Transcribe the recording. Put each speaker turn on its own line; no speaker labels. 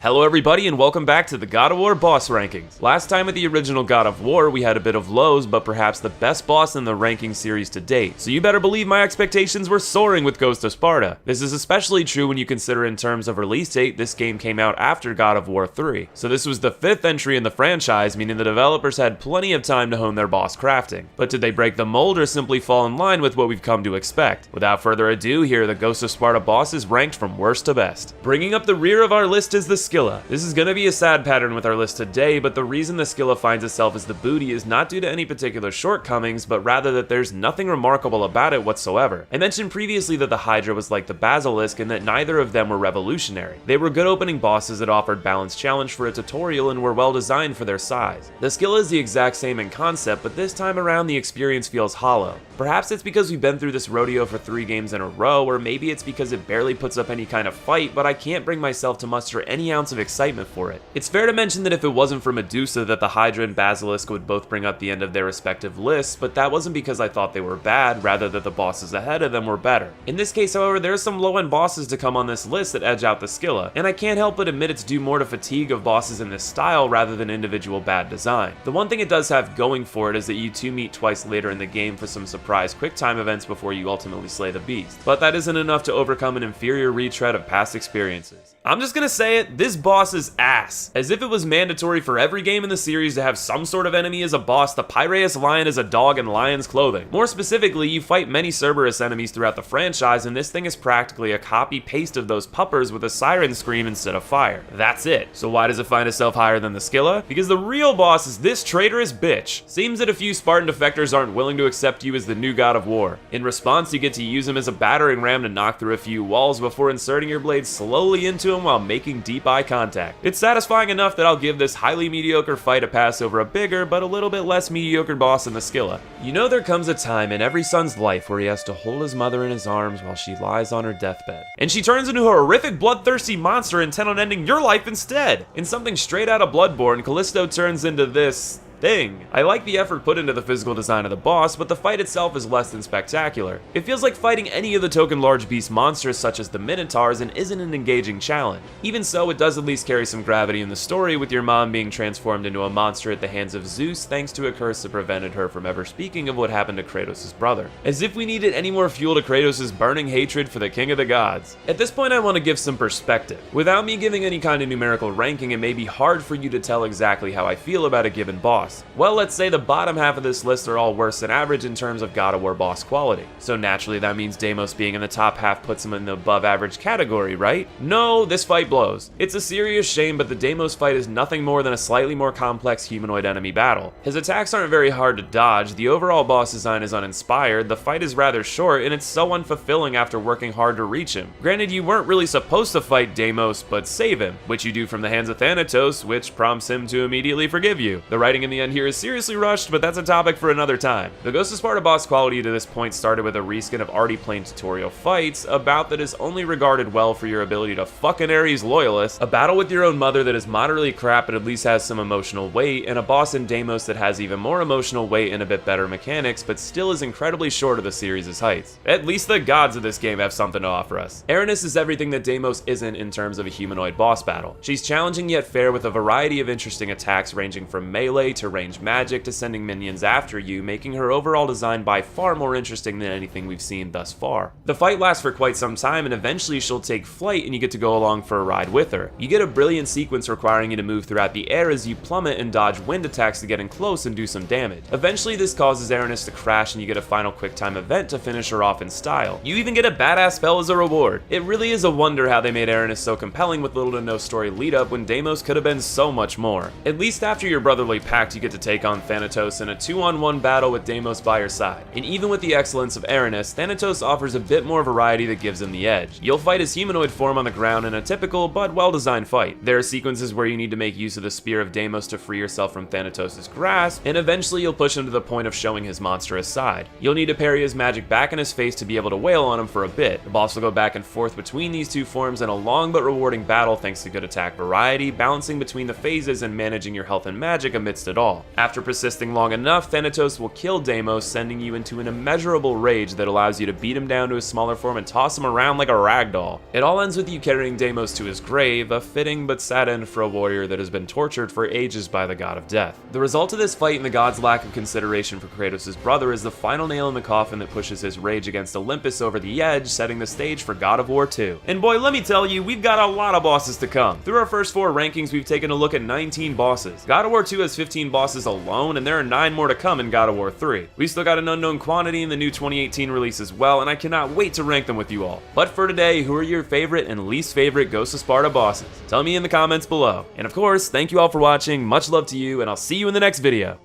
Hello everybody and welcome back to the God of War boss rankings. Last time with the original God of War we had a bit of lows, but perhaps the best boss in the ranking series to date, so you better believe my expectations were soaring with Ghost of Sparta. This is especially true when you consider in terms of release date, this game came out after God of War 3. So this was the 5th entry in the franchise, meaning the developers had plenty of time to hone their boss crafting. But did they break the mold or simply fall in line with what we've come to expect? Without further ado, here are the Ghost of Sparta bosses ranked from worst to best. Bringing up the rear of our list is the Scylla. This is going to be a sad pattern with our list today, but the reason the Scylla finds itself as the booty is not due to any particular shortcomings, but rather that there's nothing remarkable about it whatsoever. I mentioned previously that the Hydra was like the Basilisk and that neither of them were revolutionary. They were good opening bosses that offered balanced challenge for a tutorial and were well designed for their size. The Scylla is the exact same in concept, but this time around the experience feels hollow. Perhaps it's because we've been through this rodeo for 3 games in a row, or maybe it's because it barely puts up any kind of fight, but I can't bring myself to muster any ounce of excitement for it. It's fair to mention that if it wasn't for Medusa that the Hydra and Basilisk would both bring up the end of their respective lists, but that wasn't because I thought they were bad, rather that the bosses ahead of them were better. In this case, however, there are some low-end bosses to come on this list that edge out the Scylla, and I can't help but admit it's due more to fatigue of bosses in this style rather than individual bad design. The one thing it does have going for it is that you two meet twice later in the game for some surprise quick-time events before you ultimately slay the beast, but that isn't enough to overcome an inferior retread of past experiences. I'm just gonna say it, this boss is ass. As if it was mandatory for every game in the series to have some sort of enemy as a boss, the Piraeus Lion is a dog in lion's clothing. More specifically, you fight many Cerberus enemies throughout the franchise, and this thing is practically a copy-paste of those puppers with a siren scream instead of fire. That's it. So why does it find itself higher than the Scylla? Because the real boss is this traitorous bitch. Seems that a few Spartan defectors aren't willing to accept you as the new God of War. In response, you get to use him as a battering ram to knock through a few walls before inserting your blade slowly into him while making deep eye contact. It's satisfying enough that I'll give this highly mediocre fight a pass over a bigger but a little bit less mediocre boss in the Scylla. You know, there comes a time in every son's life where he has to hold his mother in his arms while she lies on her deathbed, and she turns into a horrific bloodthirsty monster intent on ending your life instead. In something straight out of Bloodborne, Callisto turns into this thing. I like the effort put into the physical design of the boss, but the fight itself is less than spectacular. It feels like fighting any of the token large beast monsters such as the Minotaurs and isn't an engaging challenge. Even so, it does at least carry some gravity in the story, with your mom being transformed into a monster at the hands of Zeus thanks to a curse that prevented her from ever speaking of what happened to Kratos' brother. As if we needed any more fuel to Kratos' burning hatred for the king of the gods. At this point I want to give some perspective. Without me giving any kind of numerical ranking, it may be hard for you to tell exactly how I feel about a given boss. Well, let's say the bottom half of this list are all worse than average in terms of God of War boss quality. So naturally that means Deimos being in the top half puts him in the above average category, right? No, this fight blows. It's a serious shame, but the Deimos fight is nothing more than a slightly more complex humanoid enemy battle. His attacks aren't very hard to dodge, the overall boss design is uninspired, the fight is rather short, and it's so unfulfilling after working hard to reach him. Granted, you weren't really supposed to fight Deimos, but save him, which you do from the hands of Thanatos, which prompts him to immediately forgive you. The writing in the end here is seriously rushed, but that's a topic for another time. The Ghost of Sparta boss quality to this point started with a reskin of already played tutorial fights, a bout that is only regarded well for your ability to fuck an Ares loyalist, a battle with your own mother that is moderately crap but at least has some emotional weight, and a boss in Deimos that has even more emotional weight and a bit better mechanics, but still is incredibly short of the series' heights. At least the gods of this game have something to offer us. Aranis is everything that Deimos isn't in terms of a humanoid boss battle. She's challenging yet fair with a variety of interesting attacks ranging from melee to range magic to sending minions after you, making her overall design by far more interesting than anything we've seen thus far. The fight lasts for quite some time and eventually she'll take flight and you get to go along for a ride with her. You get a brilliant sequence requiring you to move throughout the air as you plummet and dodge wind attacks to get in close and do some damage. Eventually this causes Aranis to crash and you get a final quick time event to finish her off in style. You even get a badass spell as a reward. It really is a wonder how they made Aranis so compelling with little to no story lead up when Deimos could have been so much more. At least after your brotherly pact you get to take on Thanatos in a 2-on-1 battle with Deimos by your side. And even with the excellence of Aranis, Thanatos offers a bit more variety that gives him the edge. You'll fight his humanoid form on the ground in a typical but well-designed fight. There are sequences where you need to make use of the spear of Deimos to free yourself from Thanatos' grasp, and eventually you'll push him to the point of showing his monstrous side. You'll need to parry his magic back in his face to be able to wail on him for a bit. The boss will go back and forth between these two forms in a long but rewarding battle thanks to good attack variety, balancing between the phases and managing your health and magic amidst it all. all. After persisting long enough, Thanatos will kill Deimos, sending you into an immeasurable rage that allows you to beat him down to his smaller form and toss him around like a ragdoll. It all ends with you carrying Deimos to his grave, a fitting but sad end for a warrior that has been tortured for ages by the god of death. The result of this fight and the god's lack of consideration for Kratos' brother is the final nail in the coffin that pushes his rage against Olympus over the edge, setting the stage for God of War 2. And boy, let me tell you, we've got a lot of bosses to come. Through our first 4 rankings, we've taken a look at 19 bosses. God of War 2 has 15 bosses alone, and there are 9 more to come in God of War 3. We've still got an unknown quantity in the new 2018 release as well, and I cannot wait to rank them with you all. But for today, who are your favorite and least favorite Ghost of Sparta bosses? Tell me in the comments below. And of course, thank you all for watching, much love to you, and I'll see you in the next video.